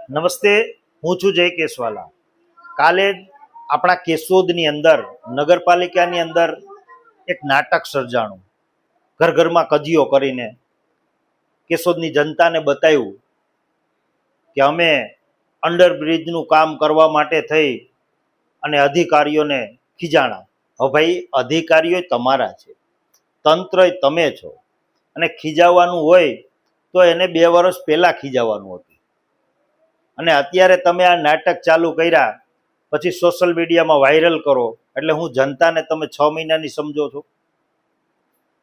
નમસ્તે, હું છું જય કેસવાલા. કાલે આપણા કેશોદની અંદર નગરપાલિકાની અંદર એક નાટક સર્જાણું. ઘર ઘરમાં કજીયો કરીને કેશોદની જનતાને બતાવ્યું કે અમે અંડરબ્રિજનું કામ કરવા માટે થઈ અને અધિકારીઓને ખીજાણા. હવે ભાઈ, અધિકારીઓ તમારા છે, તંત્ર તમે છો, અને ખીજાવવાનું હોય તો એને 2 વર્ષ પહેલા ખીજાવવાનું હતું. અને અત્યારે તમે આ નાટક ચાલુ કર્યા પછી સોશિયલ મીડિયામાં વાયરલ કરો એટલે હું જનતાને તમે 6 મહિનાની સમજો છો?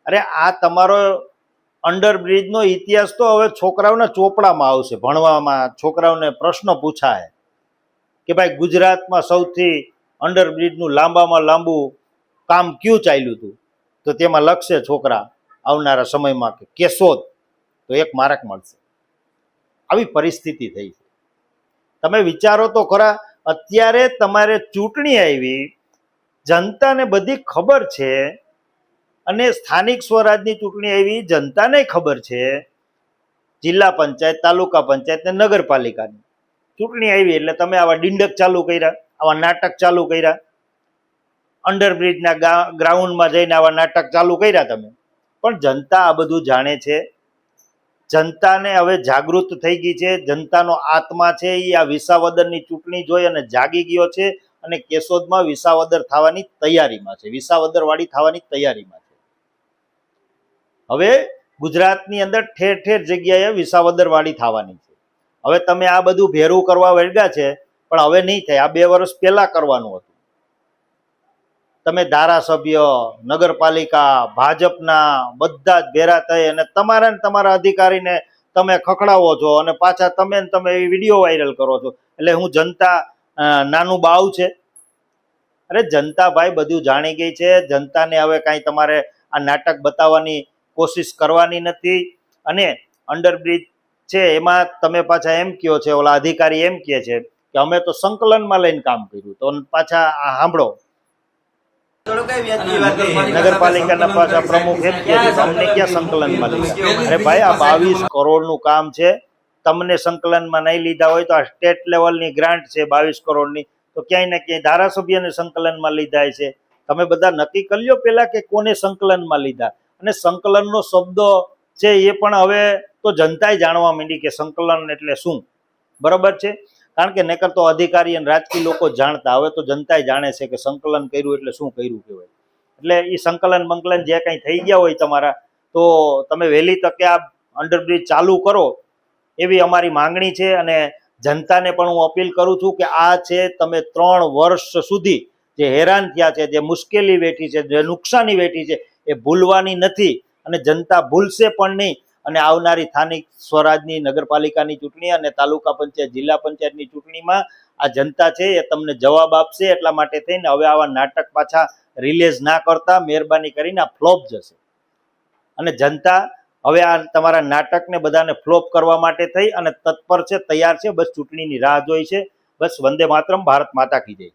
અરે આ તમારો અંડરબ્રિજનો ઇતિહાસ તો હવે છોકરાઓના ચોપડામાં આવશે, ભણવામાં છોકરાઓને પ્રશ્ન પૂછાય કે ભાઈ ગુજરાતમાં સૌથી અંડરબ્રિજનું લાંબામાં લાંબુ કામ કયું ચાલ્યું હતું, તો તેમાં લખશે છોકરા આવનારા સમયમાં કે કેશોદ, તો 1 માર્ક મળશે. આવી પરિસ્થિતિ થઈ છે. તમે વિચારો તો ખરા, અત્યારે તમારે ચૂંટણી આવી, જનતાને બધી ખબર છે, અને સ્થાનિક સ્વરાજની ચૂંટણી આવી, જનતાને ખબર છે. જિલ્લા પંચાયત, તાલુકા પંચાયત ને નગરપાલિકાની ચૂંટણી આવી એટલે તમે આવા ડિંડક ચાલુ કર્યા, આવા નાટક ચાલુ કર્યા, અંડરબ્રિજના ગ્રાઉન્ડમાં જઈને આવા નાટક ચાલુ કર્યા તમે. પણ જનતા આ બધું જાણે છે. જનતાને હવે જાગૃત થઈ ગઈ છે. જનતાનો આત્મા છે એ આ વિસાવદરની ચૂંટણી જોઈ અને જાગી ગયો છે, અને કેશોદમાં વિસાવદર થવાની તૈયારીમાં છે, વિસાવદર વાળી થવાની તૈયારીમાં છે. હવે ગુજરાતની અંદર ઠેર ઠેર જગ્યાએ વિસાવદર વાળી થવાની છે. હવે તમે આ બધું ભેરું કરવા વળગ્યા છે, પણ હવે નહીં થાય. આ 2 વર્ષ પહેલા કરવાનું હતું. તમે ધારાસભ્ય, નગરપાલિકા, ભાજપના બધા જ ભેરા થઈ અને તમારા અધિકારીને તમે ખખડાવો છો, અને પાછા તમે એ વિડીયો વાયરલ કરો છો. એટલે હું જનતા નાનું બાવ છે? અરે જનતા ભાઈ બધું જાણી ગઈ છે. જનતાને હવે કાંઈ તમારે આ નાટક બતાવવાની કોશિશ કરવાની નથી. અને અંડરબ્રિજ છે એમાં તમે પાછા એમ કહો છે, ઓલા અધિકારી એમ કહે છે કે અમે તો સંકલનમાં લઈને કામ કર્યું. તો પાછા સાંભળો, નગરપાલિકાના પાછા પ્રમુખ એમ કહે છે અમને ક્યાં સંકલનમાં લીધા? અરે ભાઈ, આ 22 કરોડનું કામ છે. તમને સંકલનમાં નહીં લીધા હોય તો આ સ્ટેટ લેવલની ગ્રાન્ટ છે 22 કરોડની, તો ક્યાંય ને ક્યાંય ધારાસભ્યને સંકલનમાં લીધા છે. તમે બધા નક્કી કરી લો પેલા કે કોને સંકલનમાં લીધા. અને સંકલનનો શબ્દ છે એ પણ હવે તો જનતાએ જાણવા માંડી કે સંકલન એટલે શું. બરોબર છે? કારણ કે નકર તો અધિકારી અને રાજકીય લોકો જાણતા, હવે તો જનતાએ જાણે છે કે સંકલન કર્યું એટલે શું કર્યું કહેવાય. એટલે એ સંકલન બંકલન જે કંઈ થઈ ગયા હોય તમારા, તો તમે વહેલી તકે આ અંડરબ્રિજ ચાલુ કરો એવી અમારી માંગણી છે. અને જનતાને પણ હું અપીલ કરું છું કે આ છે તમે 3 વર્ષ સુધી જે હેરાન થયા છે, જે મુશ્કેલી વેઠી છે, જે નુકસાની વેઠી છે, એ ભૂલવાની નથી. અને જનતા ભૂલશે પણ નહીં. અને આવનારી સ્થાનિક સ્વરાજની, નગરપાલિકાની ચૂંટણી અને તાલુકા પંચાયત, જિલ્લા પંચાયતની ચૂંટણીમાં આ જનતા છે એ તમને જવાબ આપશે. એટલા માટે થઈને હવે આવા નાટક પાછા રિલીઝ ના કરતા, મહેરબાની કરીને આ ફ્લોપ જશે. અને જનતા હવે આ તમારા નાટકને બધાને ફ્લોપ કરવા માટે થઈ અને તત્પર છે, તૈયાર છે. બસ ચૂંટણીની રાહ જોઈ છે. બસ વંદે માતરમ, ભારત માતા કી જય.